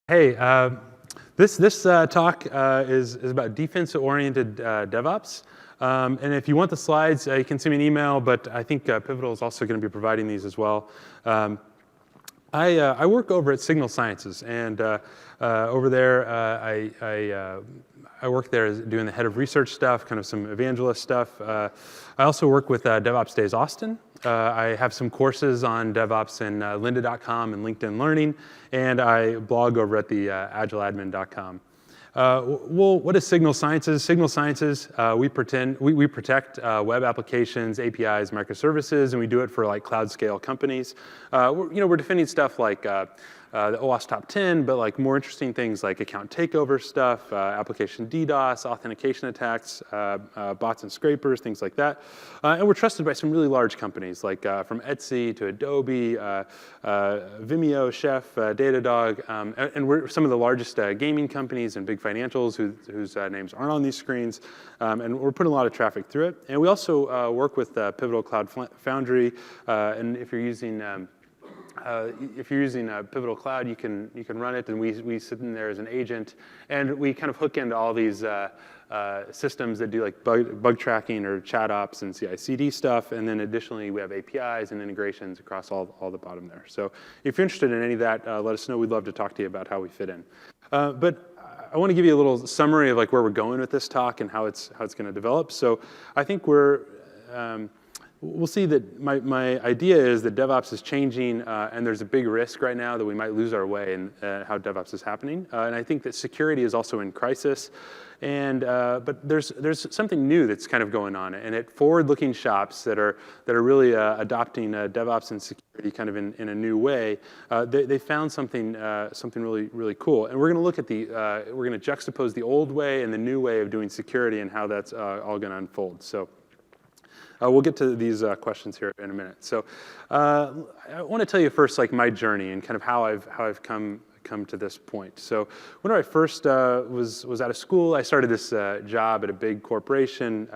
Hey, this talk is about defense-oriented DevOps. And if you want the slides, you can send me an email, but I think Pivotal is also going to be providing these as well. I work over at Signal Sciences, and over there I work there as doing the head of research stuff, kind of some evangelist stuff. I also work with DevOps Days Austin. I have some courses on DevOps in lynda.com and LinkedIn Learning, and I blog over at the agileadmin.com. Well, what is Signal Sciences? Signal Sciences, we protect web applications, APIs, microservices, and we do it for like cloud scale companies. We're defending stuff like the OWASP top 10, but like more interesting things like account takeover stuff, application DDOS, authentication attacks, bots and scrapers, things like that. And we're trusted by some really large companies like from Etsy to Adobe, VIMEO, Chef, DATADOG, and we're some of the largest gaming companies and big financials whose names aren't on these screens. And we're putting a lot of traffic through it. And we also work with Pivotal Cloud Foundry, and if you're using Pivotal Cloud, you can run it, and we sit in there as an agent, and we kind of hook into all these systems that do like bug tracking or chat ops and CI/CD stuff, and then additionally we have APIs and integrations across all the bottom there. So if you're interested in any of that, let us know. We'd love to talk to you about how we fit in. But I want to give you a little summary of like where we're going with this talk and how it's going to develop. So I think we'll see that my idea is that DevOps is changing, and there's a big risk right now that we might lose our way in how DevOps is happening. And I think that security is also in crisis. And but there's something new that's kind of going on, and at forward-looking shops that are really adopting DevOps and security kind of in a new way, they found something really cool. And we're going to look at we're going to juxtapose the old way and the new way of doing security and how that's all going to unfold. So. We'll get to these questions here in a minute. So I want to tell you first like my journey and kind of how I've come to this point. So when I first was out of school, I started this job at a big corporation,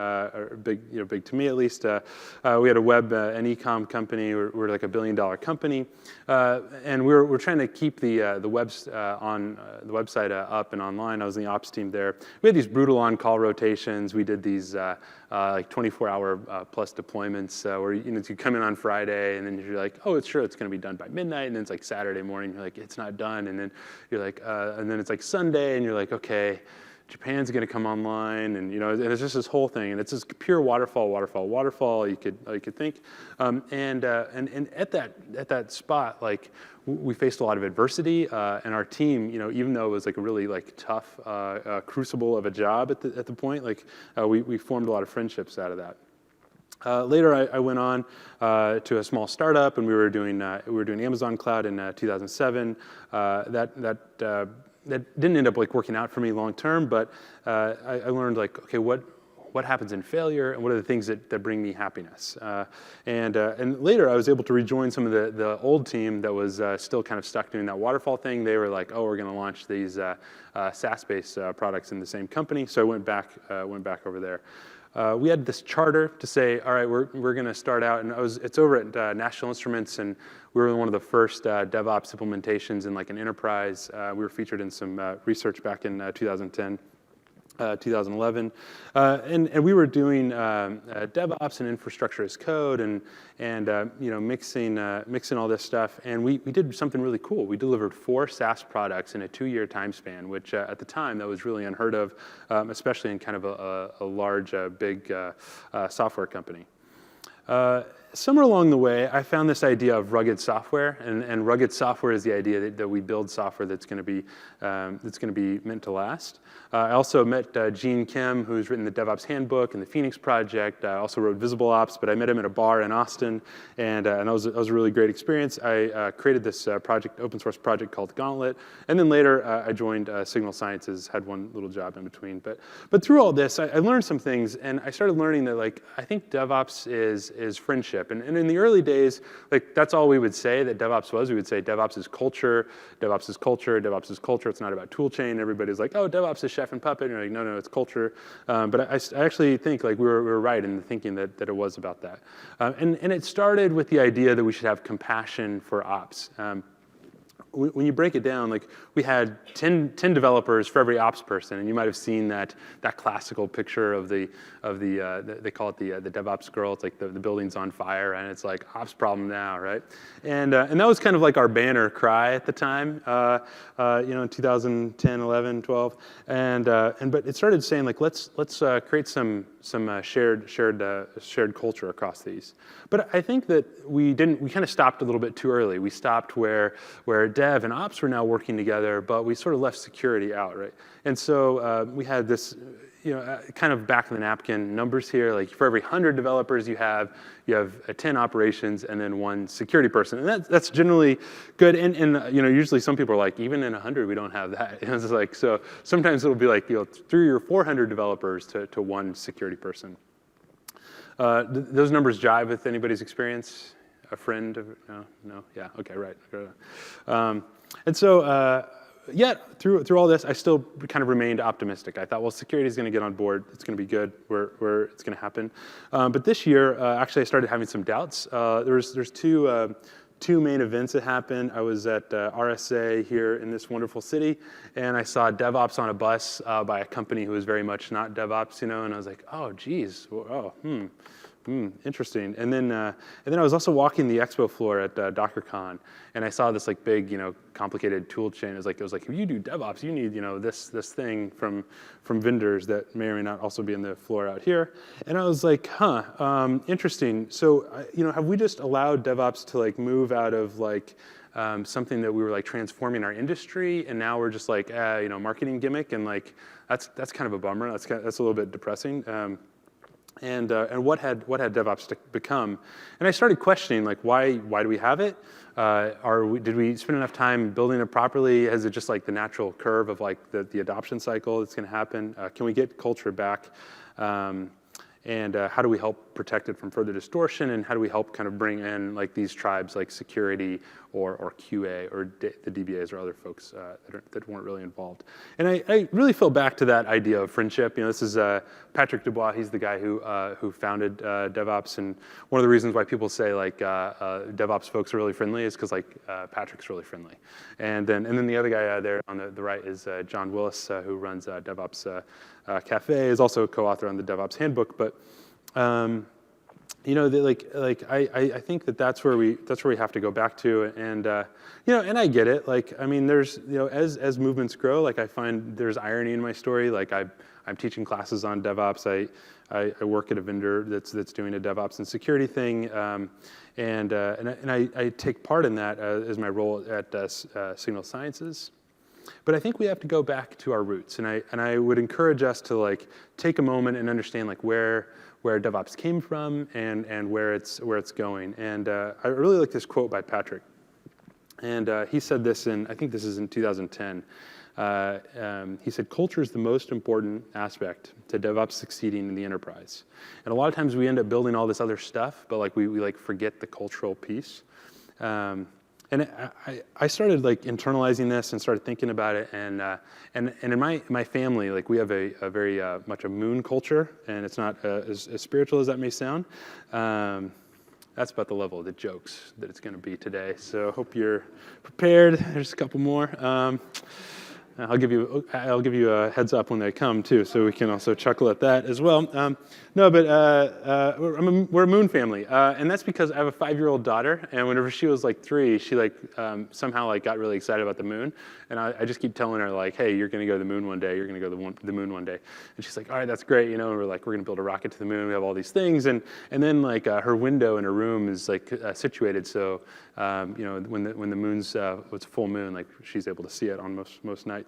big to me at least. We had a web and e-com company. We're like $1 billion company, and we're trying to keep the website up and online. I was in the ops team there. We had these brutal on-call rotations. We did these like 24-hour plus deployments where you come in on Friday and then you're like, oh, it's going to be done by midnight, and then it's like Saturday morning, you're like, it's not done, and then you're like, and then it's like Sunday, and you're like, okay, Japan's going to come online, and and it's just this whole thing, and it's this pure waterfall. You could think, and at that spot, like we faced a lot of adversity, and our team, even though it was like a really like tough crucible of a job at the point, like we formed a lot of friendships out of that. Later, I went on to a small startup, and we were doing Amazon Cloud in 2007. That didn't end up like working out for me long term, but I learned like, okay, what happens in failure, and what are the things that bring me happiness? And later, I was able to rejoin some of the old team that was still kind of stuck doing that waterfall thing. They were like, oh, we're going to launch these SaaS-based products in the same company. So I went back over there. We had this charter to say, all right, we're going to start out, and it's over at National Instruments, and we were one of the first DevOps implementations in like an enterprise. We were featured in some research back in 2010. 2011, and we were doing DevOps and infrastructure as code, and mixing all this stuff, and we did something really cool. We delivered 4 SaaS products in a 2-year time span, which at the time that was really unheard of, especially in kind of a large, big software company. Somewhere along the way, I found this idea of rugged software, and rugged software is the idea that we build software that's going to be meant to last. I also met Gene Kim, who's written the DevOps Handbook and the Phoenix Project. I also wrote Visible Ops, but I met him at a bar in Austin, and that was a really great experience. I created this open source project called Gauntlet, and then later I joined Signal Sciences, had one little job in between. But through all this, I learned some things, and I started learning that like I think DevOps is friendship. And in the early days, like that's all we would say that DevOps was. We would say DevOps is culture, DevOps is culture, DevOps is culture. It's not about tool chain. Everybody's like, oh, DevOps is chef and puppet. And you're like, no, it's culture. But I actually think like we were right in thinking that it was about that. And it started with the idea that we should have compassion for ops. when you break it down, like we had 10 developers for every ops person, and you might have seen that classical picture of the they call it the DevOps girl. It's like the building's on fire, and it's like ops problem now, right? And that was kind of like our banner cry at the time, in 2010, 11, 12, but it started saying like let's create some shared culture across these. But I think that we kind of stopped a little bit too early. We stopped where dev and ops were now working together, but we sort of left security out, right? And so we had this, kind of back of the napkin numbers here. Like for every 100 developers you have 10 operations and then 1 security person, and that's generally good. And usually some people are like, even in 100 we don't have that. It's just like, so sometimes it'll be like 300 or 400 developers to 1 security person. Those numbers jive with anybody's experience? A friend? No? Yeah, okay, right. And so, yet through all this, I still kind of remained optimistic. I thought, well, security is going to get on board. It's going to be good. Where it's going to happen. But this year, actually, I started having some doubts. There's two main events that happened. I was at RSA here in this wonderful city, and I saw DevOps on a bus by a company who was very much not DevOps, and I was like, oh, geez, interesting. And then I was also walking the expo floor at DockerCon, and I saw this like big, complicated tool chain. It was like if you do DevOps, you need this thing from vendors that may or may not also be in the floor out here. And I was like, interesting. So have we just allowed DevOps to like move out of like something that we were like transforming our industry, and now we're just like marketing gimmick, and like that's kind of a bummer. That's a little bit depressing. And what had DevOps become? And I started questioning, like, why do we have it? Did we spend enough time building it properly? Is it just like the natural curve of like the adoption cycle that's going to happen? Can we get culture back? And how do we help protect it from further distortion? And how do we help kind of bring in like these tribes like security or QA or the DBAs or other folks that weren't really involved? And I really fell back to that idea of friendship. This is Patrick Dubois. He's the guy who founded DevOps. And one of the reasons why people say like DevOps folks are really friendly is because like Patrick's really friendly. And then the other guy there on the right is John Willis, who runs DevOps Cafe, is also a co-author on the DevOps Handbook. But I think that's where we have to go back to, and and I get it. Like, I mean, there's as movements grow, like I find there's irony in my story. Like I'm teaching classes on DevOps. I work at a vendor that's doing a DevOps and security thing, and I take part in that as my role at Signal Sciences. But I think we have to go back to our roots, and I would encourage us to like take a moment and understand like where DevOps came from and where it's going. And I really like this quote by Patrick, and he said this I think this is in 2010. He said, "Culture is the most important aspect to DevOps succeeding in the enterprise." And a lot of times we end up building all this other stuff, but like we like forget the cultural piece. And I started like internalizing this and started thinking about it, and in my family, like we have a very much a moon culture, and it's not as spiritual as that may sound. That's about the level of the jokes that it's going to be today. So hope you're prepared. There's a couple more. I'll give you a heads up when they come too, so we can also chuckle at that as well. We're a moon family, and that's because I have a 5-year-old daughter, and whenever she was like 3, she like somehow like got really excited about the moon, and I just keep telling her like, hey, you're going to go to the moon one day. You're going to go to the moon one day, and she's like, all right, that's great, and we're going to build a rocket to the moon. We have all these things, and then like her window in her room is like situated so when the moon's it's a full moon, like she's able to see it on most nights.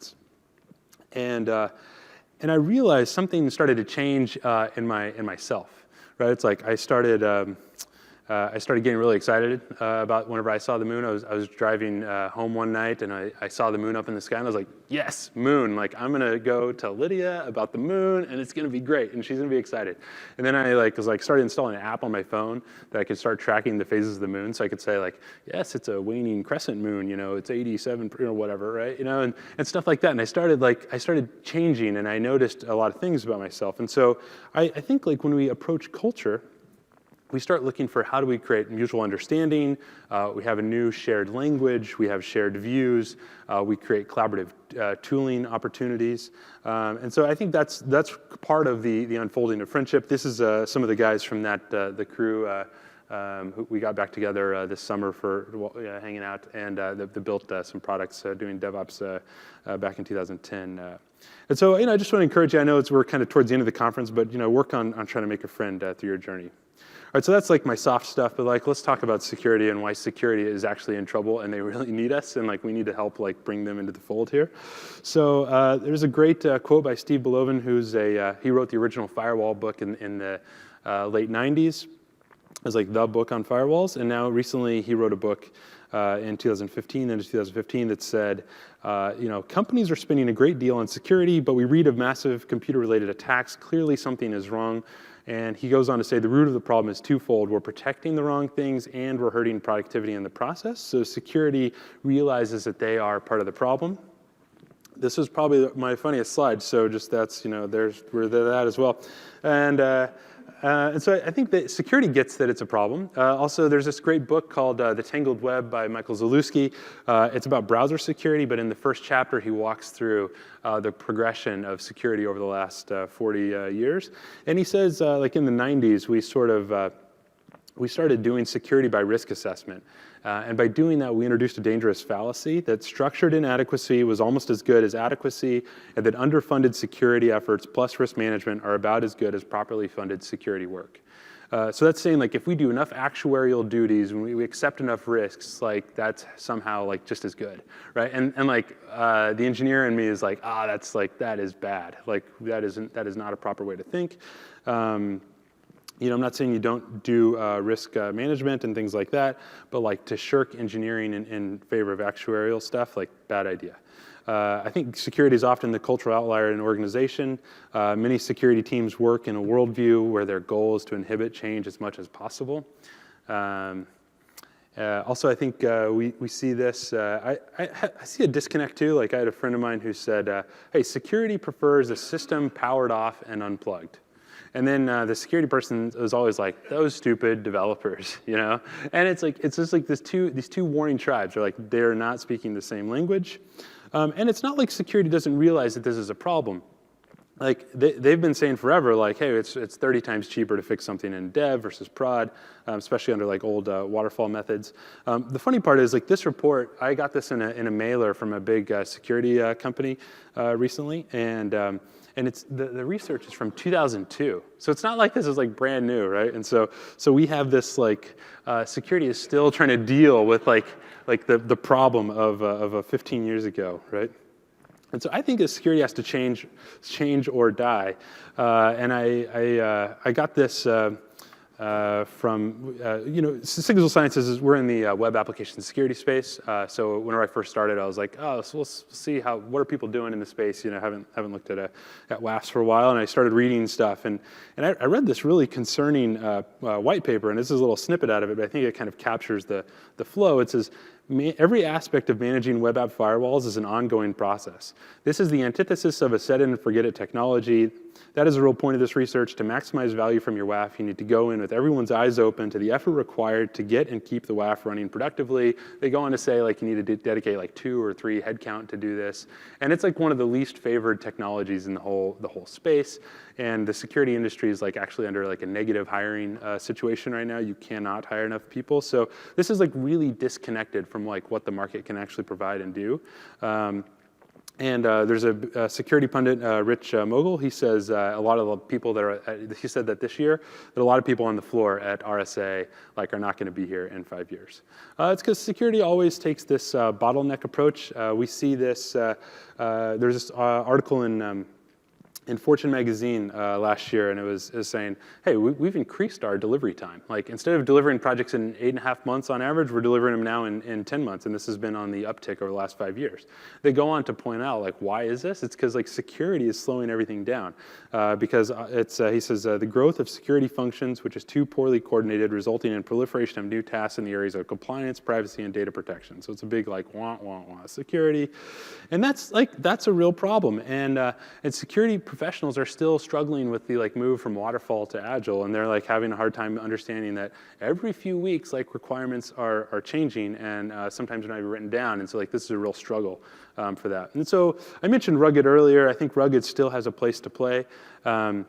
And I realized something started to change in myself, right? It's like I started getting really excited about whenever I saw the moon. I was driving home one night, and I saw the moon up in the sky, and I was like, yes, moon. Like, I'm going to go tell Lydia about the moon, and it's going to be great, and she's going to be excited. And then I started installing an app on my phone that I could start tracking the phases of the moon, so I could say, like, yes, it's a waning crescent moon, it's 87, whatever, right? And stuff like that. And I started changing, and I noticed a lot of things about myself. And so I think, like, when we approach culture, we start looking for how do we create mutual understanding. We have a new shared language. We have shared views. We create collaborative tooling opportunities. And so I think that's part of the unfolding of friendship. This is some of the guys from the crew who we got back together this summer for hanging out, and they built some products doing DevOps back in 2010. And so I just want to encourage you. I know we're kind of towards the end of the conference, but work on trying to make a friend through your journey. All right, so that's like my soft stuff, but let's talk about security and why security is actually in trouble and they really need us, and we need to help bring them into the fold here. So there's a great quote by Steve Beloven, he wrote the original firewall book in the late 90s. It was the book on firewalls, and now recently he wrote a book in 2015 that said, companies are spending a great deal on security, but we read of massive computer-related attacks. Clearly something is wrong. And he goes on to say the root of the problem is twofold. We're protecting the wrong things and we're hurting productivity in the process. So security realizes that they are part of the problem. This is probably my funniest slide. So just we're that as well. And so I think that security gets that it's a problem. Also, there's this great book called The Tangled Web by Michael Zalewski. It's about browser security, but in the first chapter, he walks through the progression of security over the last 40 years. And he says, in the 90s, we started doing security by risk assessment. And by doing that, we introduced a dangerous fallacy that structured inadequacy was almost as good as adequacy, and that underfunded security efforts plus risk management are about as good as properly funded security work. So that's saying if we do enough actuarial duties, when we accept enough risks, that's somehow just as good, right? And the engineer in me is that is bad. That is not a proper way to think. I'm not saying you don't do risk management and things like that, but to shirk engineering in favor of actuarial stuff, bad idea. I think security is often the cultural outlier in an organization. Many security teams work in a worldview where their goal is to inhibit change as much as possible. Also, I think we see this. I see a disconnect too. I had a friend of mine who said, hey, security prefers a system powered off and unplugged. And then the security person was always like, those stupid developers, And it's just these two warring tribes are they're not speaking the same language. And it's not like security doesn't realize that this is a problem. They've been saying forever, hey, it's 30 times cheaper to fix something in dev versus prod, especially under old waterfall methods. The funny part is this report, I got this in a mailer from a big security company recently, and it's the research is from 2002, so it's not like this is brand new, right? And so we have this security is still trying to deal with the problem of 15 years ago, right? And so I think security has to change or die. And I got this from, Signal Sciences, we're in the web application security space. So whenever I first started, I was like, oh, so let's see what are people doing in the space? Haven't looked at WAFs for a while, and I started reading stuff. And I read this really concerning white paper, and this is a little snippet out of it, but I think it kind of captures the flow. It says, every aspect of managing web app firewalls is an ongoing process. This is the antithesis of a set-it-and-forget-it technology. That is the real point of this research. To maximize value from your WAF, you need to go in with everyone's eyes open to the effort required to get and keep the WAF running productively. They go on to say you need to dedicate 2 or 3 headcount to do this. And it's one of the least favored technologies in the whole space. And the security industry is actually under a negative hiring situation right now. You cannot hire enough people. So this is really disconnected from what the market can actually provide and do. And there's a security pundit, Rich Mogul. He says a lot of the people he said that this year, that a lot of people on the floor at RSA are not going to be here in 5 years. It's because security always takes this bottleneck approach. We see this, there's this article in Fortune magazine last year, and it was saying, hey, we've increased our delivery time. Instead of delivering projects in 8.5 months on average, we're delivering them now in 10 months, and this has been on the uptick over the last 5 years. They go on to point out, why is this? It's because security is slowing everything down. Because he says, the growth of security functions, which is too poorly coordinated, resulting in proliferation of new tasks in the areas of compliance, privacy, and data protection. So it's a big wah, wah, wah, security. And that's a real problem. And security professionals are still struggling with the like move from waterfall to agile, and they're like having a hard time understanding that every few weeks like requirements are changing, and sometimes they're not even written down, and so like this is a real struggle for that. And so I mentioned rugged earlier. I think rugged still has a place to play. It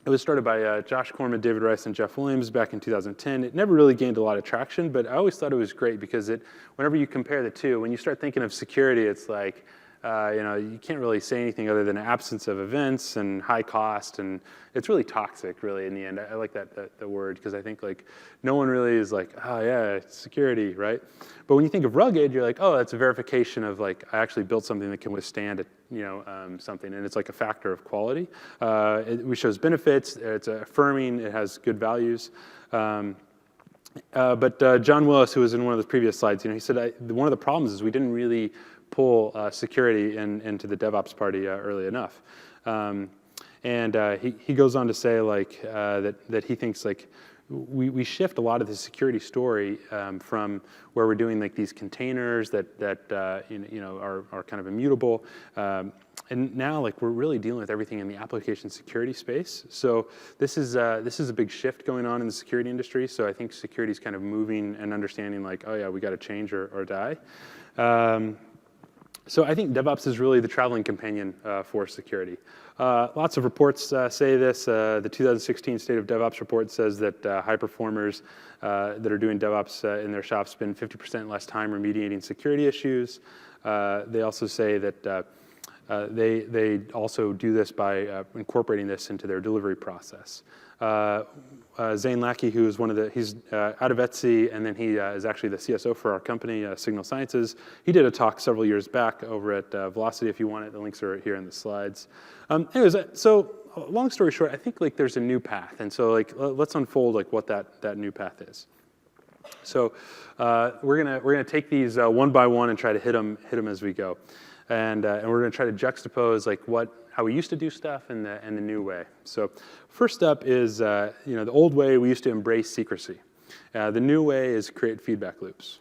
was started by Josh Corman, David Rice, and Jeff Williams back in 2010. It never really gained a lot of traction, but I always thought it was great because whenever you compare the two, when you start thinking of security, it's like, you can't really say anything other than absence of events and high cost, and it's really toxic, really, in the end. I like that word, because I think like no one really is like, oh yeah, it's security, right? But when you think of rugged, you're like, oh, that's a verification of like, I actually built something that can withstand something, and it's like a factor of quality. It shows benefits, it's affirming, it has good values. But John Willis, who was in one of the previous slides, he said one of the problems is we didn't really pull security into the DevOps party early enough. He goes on to say like that he thinks like we shift a lot of the security story from where we're doing like these containers that are kind of immutable, and now like we're really dealing with everything in the application security space. So this is a big shift going on in the security industry. So I think security is kind of moving and understanding like, oh yeah, we got to change or die. So I think DevOps is really the traveling companion for security. Lots of reports say this. The 2016 State of DevOps report says that high performers that are doing DevOps in their shops spend 50% less time remediating security issues. They also say that they also do this by incorporating this into their delivery process. Zane Lackey, who is he's out of Etsy, and then he is actually the CSO for our company, Signal Sciences. He did a talk several years back over at Velocity. If you want it, the links are here in the slides. Anyways, so long story short, I think like there's a new path, and so like let's unfold like what that new path is. So we're gonna take these one by one and try to hit them as we go, and we're gonna try to juxtapose like how we used to do stuff and the new way. So first up is the old way we used to embrace secrecy. The new way is create feedback loops.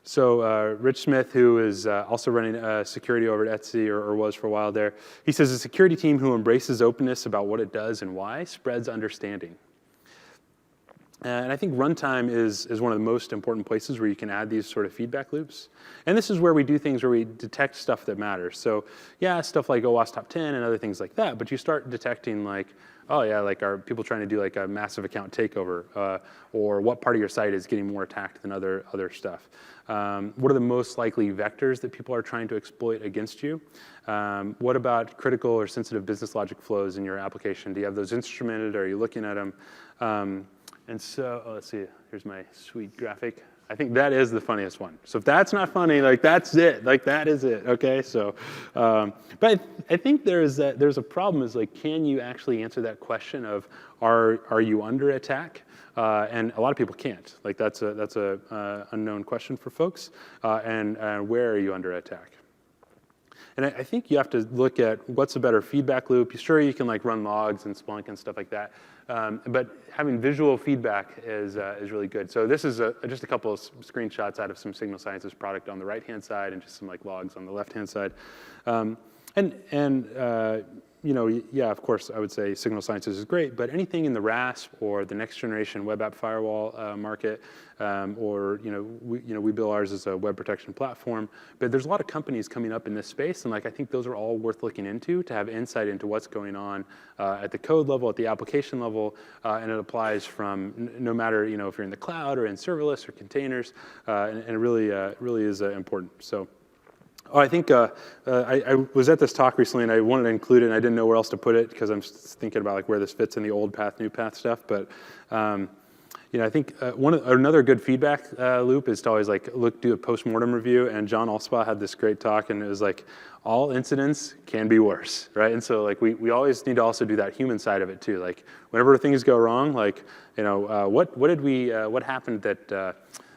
So Rich Smith, who is also running security over at Etsy or was for a while there, he says a security team who embraces openness about what it does and why spreads understanding. And I think runtime is one of the most important places where you can add these sort of feedback loops. And this is where we do things where we detect stuff that matters. So yeah, stuff like OWASP top 10 and other things like that, but you start detecting like, oh yeah, like are people trying to do like a massive account takeover, or what part of your site is getting more attacked than other stuff? What are the most likely vectors that people are trying to exploit against you? What about critical or sensitive business logic flows in your application? Do you have those instrumented? Are you looking at them? And so, let's see, here's my sweet graphic. I think that is the funniest one. So if that's not funny, like that's it, like that is it, okay? So, but I think there's a problem is like, can you actually answer that question of, are you under attack? And a lot of people can't. Like that's a unknown question for folks. And where are you under attack? And I think you have to look at what's a better feedback loop. Sure, you can like run logs and Splunk and stuff like that, but having visual feedback is really good. So this is just a couple of screenshots out of some Signal Sciences product on the right-hand side and just some like logs on the left-hand side. Yeah, of course, I would say Signal Sciences is great, but anything in the RASP or the next generation web app firewall market, we bill ours as a web protection platform, but there's a lot of companies coming up in this space, and like I think those are all worth looking into to have insight into what's going on at the code level, at the application level, and it applies from no matter if you're in the cloud or in serverless or containers, and it really is important. So. Oh, I think I was at this talk recently, and I wanted to include it, and I didn't know where else to put it because I'm thinking about like where this fits in the old path, new path stuff. But I think another good feedback loop is to always like do a post-mortem review. And John Allspaw had this great talk, and it was like all incidents can be worse, right? And so like we always need to also do that human side of it too. Like whenever things go wrong, like what happened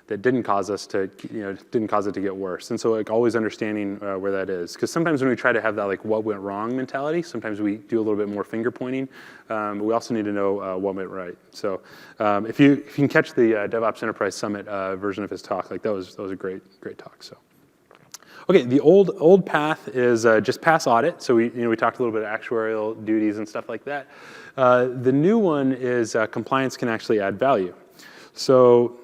that didn't cause us to, didn't cause it to get worse. And so like always understanding where that is. Because sometimes when we try to have that like what went wrong mentality, sometimes we do a little bit more finger pointing, but we also need to know what went right. So if you can catch the DevOps Enterprise Summit version of his talk, like that was a great talk. So. Okay, the old path is just pass audit. So we talked a little bit of actuarial duties and stuff like that. The new one is compliance can actually add value. So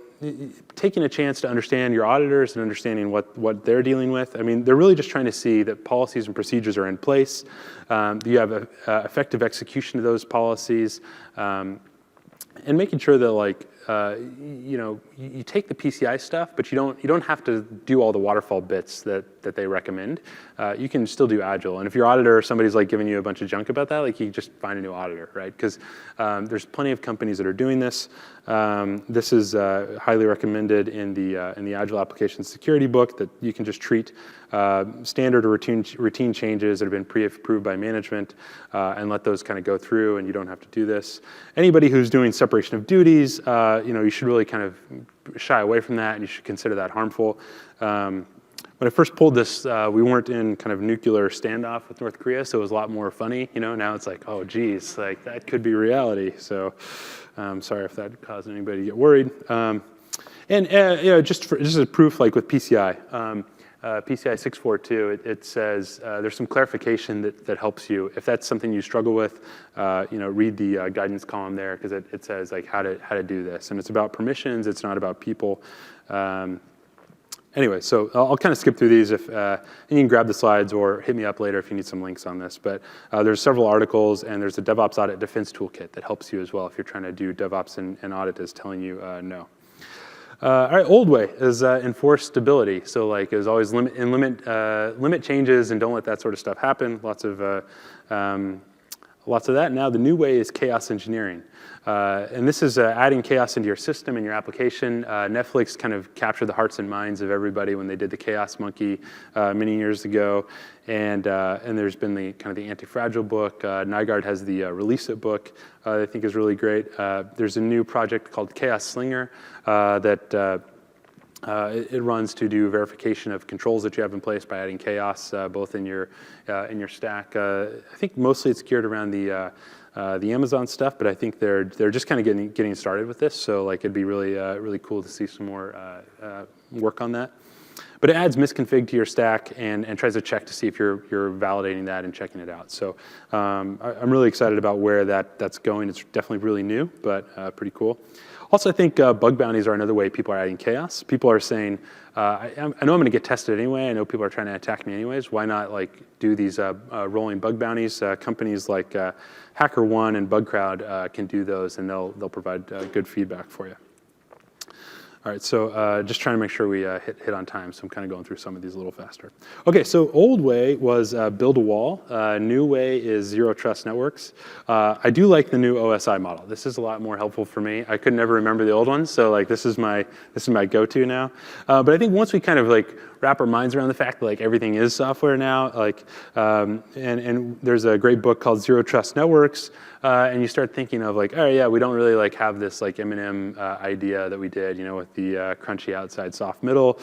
taking a chance to understand your auditors and understanding what they're dealing with. I mean, they're really just trying to see that policies and procedures are in place. You have effective execution of those policies, and making sure that like you take the PCI stuff, but you don't have to do all the waterfall bits that they recommend. You can still do Agile, and if your auditor or somebody's like giving you a bunch of junk about that, like you just find a new auditor, right? Because there's plenty of companies that are doing this. This is highly recommended in the Agile Application Security book that you can just treat standard or routine changes that have been pre-approved by management and let those kind of go through, and you don't have to do this. Anybody who's doing separation of duties, you should really kind of shy away from that, and you should consider that harmful. When I first pulled this, we weren't in kind of nuclear standoff with North Korea, so it was a lot more funny. Now it's like, oh geez, like that could be reality. So sorry if that caused anybody to get worried. Just as a proof, like with PCI, PCI 642, it says there's some clarification that helps you. If that's something you struggle with, read the guidance column there, because it says like how to do this, and it's about permissions. It's not about people. Anyway, so I'll kind of skip through these, and you can grab the slides or hit me up later if you need some links on this. But there's several articles, and there's a DevOps Audit Defense Toolkit that helps you as well if you're trying to do DevOps and audit is telling you no. All right, old way is enforce stability. So like it was always limit changes and don't let that sort of stuff happen. Lots of that. Now the new way is chaos engineering. And this is adding chaos into your system and your application. Netflix kind of captured the hearts and minds of everybody when they did the Chaos Monkey many years ago. And there's been the kind of the Anti-Fragile book. Nygaard has the Release It book I think is really great. There's a new project called Chaos Slinger that it runs to do verification of controls that you have in place by adding chaos both in your stack. I think mostly it's geared around the Amazon stuff, but I think they're just kind of getting started with this. So like it'd be really cool to see some more work on that. But it adds misconfig to your stack and tries to check to see if you're validating that and checking it out. So I'm really excited about where that's going. It's definitely really new, but pretty cool. Also, I think bug bounties are another way people are adding chaos. People are saying, I know I'm going to get tested anyway. I know people are trying to attack me anyways. Why not like do these rolling bug bounties? Companies like HackerOne and BugCrowd can do those, and they'll provide good feedback for you. All right, so just trying to make sure we hit on time, so I'm kind of going through some of these a little faster. Okay, so old way was build a wall. New way is zero trust networks. I do like the new OSI model. This is a lot more helpful for me. I could never remember the old one, so like this is my go-to now. But I think once we kind of like wrap our minds around the fact that like everything is software now, like and there's a great book called Zero Trust Networks, and you start thinking of like, oh yeah, we don't really like have this like M&M idea that we did, with the crunchy outside, soft middle.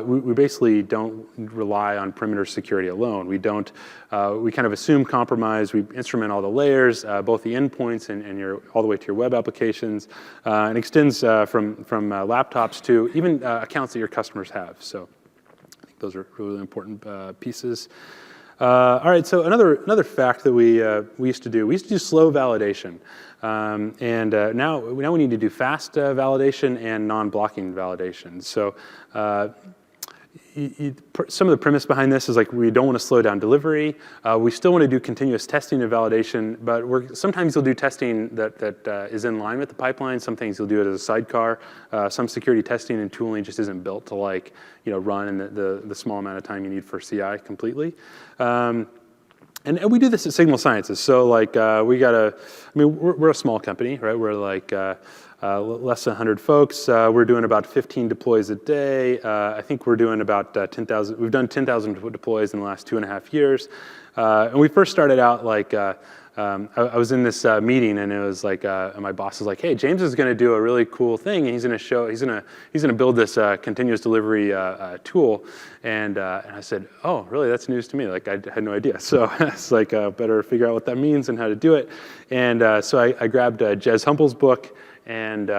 We basically don't rely on perimeter security alone. We don't. We kind of assume compromise. We instrument all the layers, both the endpoints and all the way to your web applications, and extends from laptops to even accounts that your customers have. So I think those are really important pieces. All right, so another fact that we used to do slow validation, and now we need to do fast validation and non-blocking validation. So some of the premise behind this is like we don't want to slow down delivery. We still want to do continuous testing and validation, but sometimes you'll do testing that is in line with the pipeline. Some things you'll do it as a sidecar. Some security testing and tooling just isn't built to like run in the small amount of time you need for CI completely. And we do this at Signal Sciences. So like we're a small company, right? We're like less than 100 folks. We're doing about 15 deploys a day. I think we're doing about 10,000. We've done 10,000 deploys in the last 2.5 years. And we first started out like, I was in this meeting, and it was like, my boss was like, "Hey, James is going to do a really cool thing, and he's going to build this continuous delivery tool." And I said, "Oh, really? That's news to me. Like, I had no idea." So it's like, better figure out what that means and how to do it. And so I grabbed Jez Humpel's book, and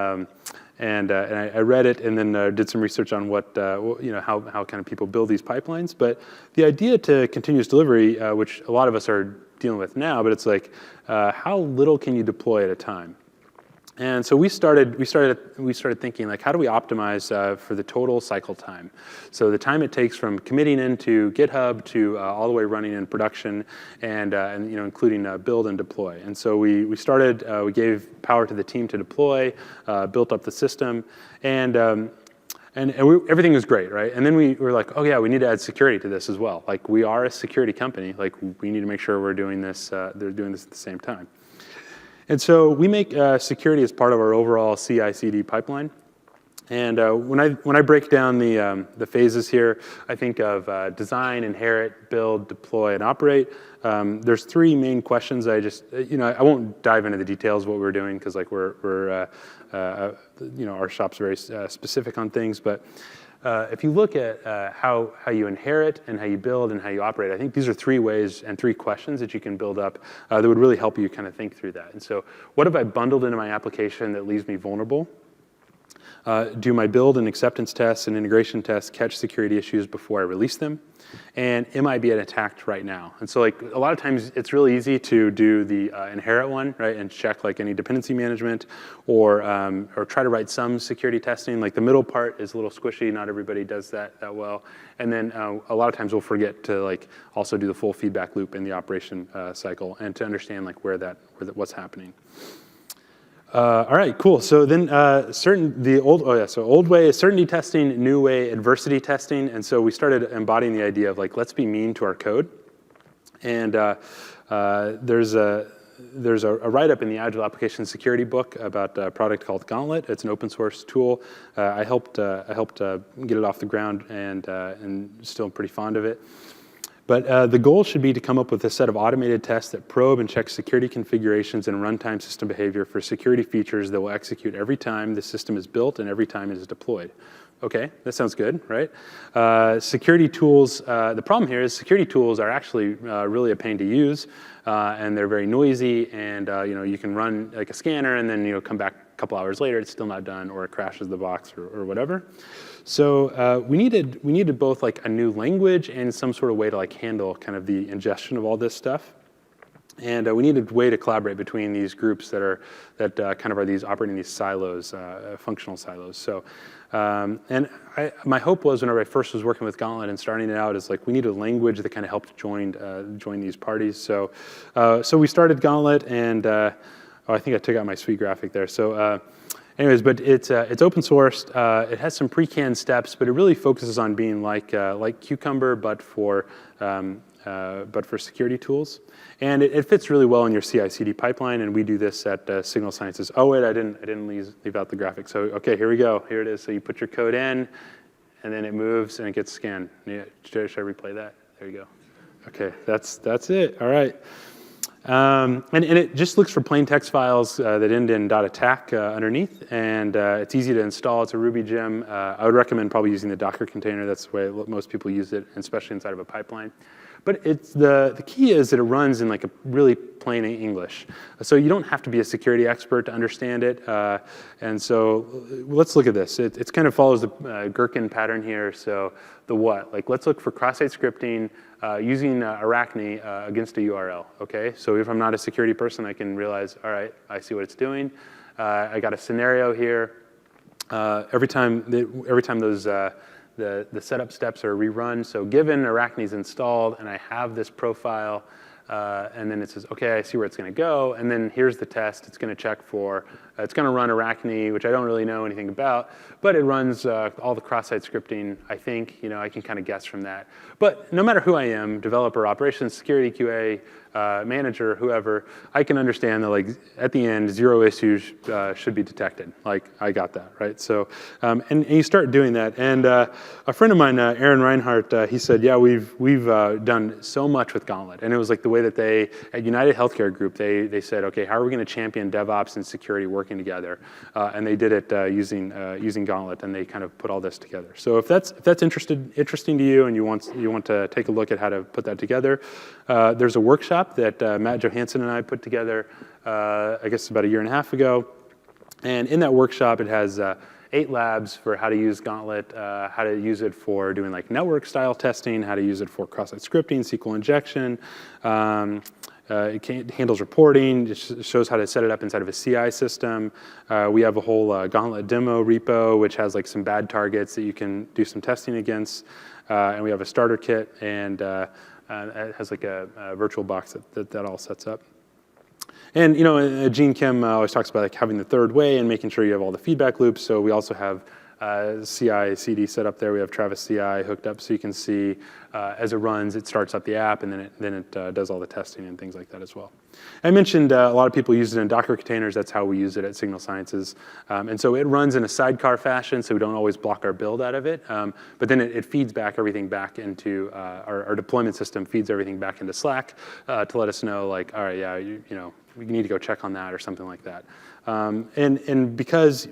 And I read it and then did some research on what, how kind of people build these pipelines. But the idea to continuous delivery, which a lot of us are dealing with now, but it's like, how little can you deploy at a time? And so we started thinking, like, how do we optimize for the total cycle time? So the time it takes from committing into GitHub to all the way running in production, and including build and deploy. And so we gave power to the team to deploy, built up the system, and everything was great, right? And then we were like, oh yeah, we need to add security to this as well. Like, we are a security company. Like, we need to make sure we're doing this. They're doing this at the same time. And so we make security as part of our overall CI/CD pipeline. And when I break down the phases here, I think of design, inherit, build, deploy, and operate. There's three main questions. I won't dive into the details of what we're doing, because like our shop's very specific on things. But if you look at how you inherit and how you build and how you operate, I think these are three ways and three questions that you can build up that would really help you kind of think through that. And so, what have I bundled into my application that leaves me vulnerable? Do my build and acceptance tests and integration tests catch security issues before I release them? And am I being attacked right now? And so, like, a lot of times it's really easy to do the inherit one, right, and check like any dependency management, or try to write some security testing. Like, the middle part is a little squishy. Not everybody does that well. And then a lot of times we'll forget to like also do the full feedback loop in the operation cycle, and to understand like what's happening. All right, cool. So then old way is certainty testing, new way adversity testing. And so we started embodying the idea of like, let's be mean to our code. And there's a write-up in the Agile Application Security book about a product called Gauntlet. It's an open source tool. I helped get it off the ground, and still pretty fond of it. But the goal should be to come up with a set of automated tests that probe and check security configurations and runtime system behavior for security features that will execute every time the system is built and every time it is deployed. Okay, that sounds good, right? Security tools, the problem here is security tools are actually really a pain to use, and they're very noisy, and you can run like a scanner and then come back a couple hours later, it's still not done, or it crashes the box or whatever. So we needed both like a new language and some sort of way to like handle kind of the ingestion of all this stuff. And we needed a way to collaborate between these groups that kind of are these operating these silos, functional silos. So, my hope was, whenever I first was working with Gauntlet and starting it out, is like we needed a language that kind of helped join these parties. So, we started Gauntlet, and I think I took out my sweet graphic there. So. Anyways, but it's open sourced. It has some pre-canned steps, but it really focuses on being like Cucumber, but for security tools. And it fits really well in your CI/CD pipeline. And we do this at Signal Sciences. Oh wait, I didn't leave out the graphic. So okay, here we go. Here it is. So you put your code in, and then it moves and it gets scanned. Yeah, should I replay that? There you go. Okay, that's it. All right. And it just looks for plain text files that end in .attack underneath, and it's easy to install. It's a Ruby gem. I would recommend probably using the Docker container. That's the way most people use it, especially inside of a pipeline. But the key is that it runs in like a really plain English. So you don't have to be a security expert to understand it. And so let's look at this. It kind of follows the Gherkin pattern here. So the what? Like, let's look for cross-site scripting using Arachne against a URL. Okay. So if I'm not a security person, I can realize, all right, I see what it's doing. I got a scenario here. Every time those the setup steps are rerun. So given Arachne is installed and I have this profile, and then it says, okay, I see where it's going to go. And then here's the test. It's going to check for, it's going to run Arachne, which I don't really know anything about, but it runs all the cross-site scripting. I think, I can kind of guess from that. But no matter who I am, developer, operations, security, QA, manager, whoever, I can understand that, like, at the end, 0 issues should be detected. Like, I got that, right? So, and you start doing that. And a friend of mine, Aaron Reinhardt, he said, yeah, we've done so much with Gauntlet. And it was like the way that they, at United Healthcare Group, they said, okay, how are we going to champion DevOps and security working together? And they did it using Gauntlet, and they kind of put all this together. So if that's interesting to you, and you want to take a look at how to put that together, there's a workshop that Matt Johansson and I put together, I guess about a year and a half ago. And in that workshop, it has 8 labs for how to use Gauntlet, how to use it for doing like network style testing, how to use it for cross-site scripting, SQL injection. It handles reporting. It shows how to set it up inside of a CI system. We have a whole Gauntlet demo repo, which has like some bad targets that you can do some testing against. And we have a starter kit, and it has like a virtual box that all sets up. And you know, Gene Kim always talks about like having the third way and making sure you have all the feedback loops. So we also have CI/CD set up there. We have Travis CI hooked up, so you can see as it runs, it starts up the app, and then it does all the testing and things like that as well. I mentioned a lot of people use it in Docker containers. That's how we use it at Signal Sciences. And so it runs in a sidecar fashion, so we don't always block our build out of it. But then it feeds back everything back into our deployment system, feeds everything back into Slack to let us know, like, all right, yeah, you know, we need to go check on that or something like that. And because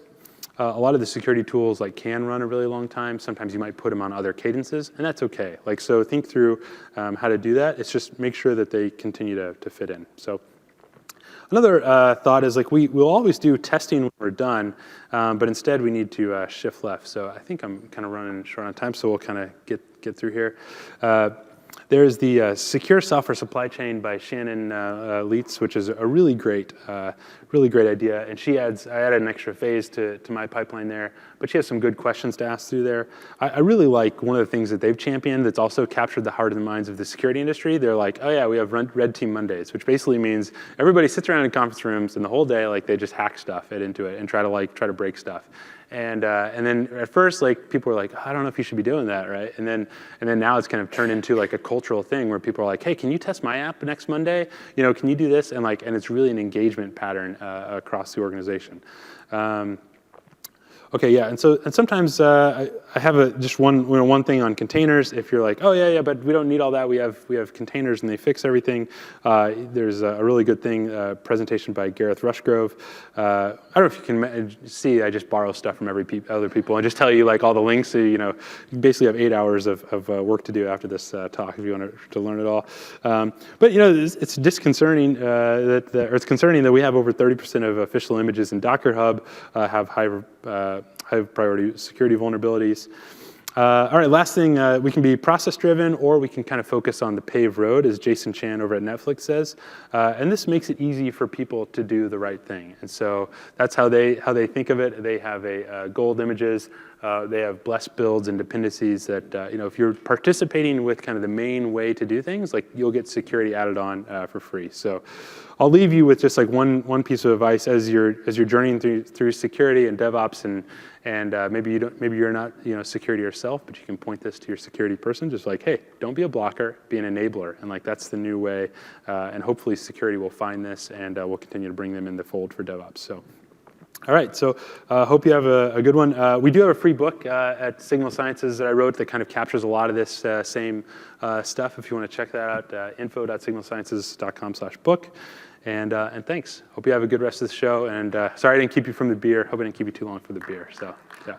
a lot of the security tools like can run a really long time, sometimes you might put them on other cadences, and that's okay. Like, so think through how to do that. It's just make sure that they continue to fit in. So another thought is like we'll always do testing when we're done, but instead we need to shift left. So I think I'm kind of running short on time, so we'll kind of get through here. There's the Secure Software Supply Chain by Shannon Leitz, which is a really great idea. And I added an extra phase to my pipeline there, but she has some good questions to ask through there. I really like one of the things that they've championed that's also captured the heart and minds of the security industry. They're like, oh yeah, we have Red Team Mondays, which basically means everybody sits around in conference rooms and the whole day, like, they just hack stuff into it and try to break stuff. And then at first, like, people were like, oh, I don't know if you should be doing that, right? And then now it's kind of turned into like a cultural thing where people are like, hey, can you test my app next Monday? You know, can you do this? And it's really an engagement pattern across the organization. Okay, yeah, and sometimes I have just one thing on containers. If you're like, oh yeah, but we don't need all that. We have containers and they fix everything. There's a really good thing, presentation by Gareth Rushgrove. I don't know if you can see. I just borrow stuff from other people and just tell you like all the links. So you basically have 8 hours of work to do after this talk if you want to learn it all. But it's disconcerting it's concerning that we have over 30% of official images in Docker Hub have high priority security vulnerabilities. All right, last thing, we can be process-driven, or we can kind of focus on the paved road, as Jason Chan over at Netflix says. And this makes it easy for people to do the right thing. And so that's how they think of it. They have gold images. They have blessed builds and dependencies that, if you're participating with kind of the main way to do things, like, you'll get security added on for free. So I'll leave you with just like one piece of advice as you're journeying through security and DevOps, and maybe you're not security yourself, but you can point this to your security person, just like, hey, don't be a blocker, be an enabler, and like that's the new way. And hopefully security will find this, and we'll continue to bring them in the fold for DevOps. So. All right, so hope you have a good one. We do have a free book at Signal Sciences that I wrote that kind of captures a lot of this same stuff. If you want to check that out, info.signalsciences.com/book. And thanks. Hope you have a good rest of the show. And sorry I didn't keep you from the beer. Hope I didn't keep you too long for the beer. So yeah.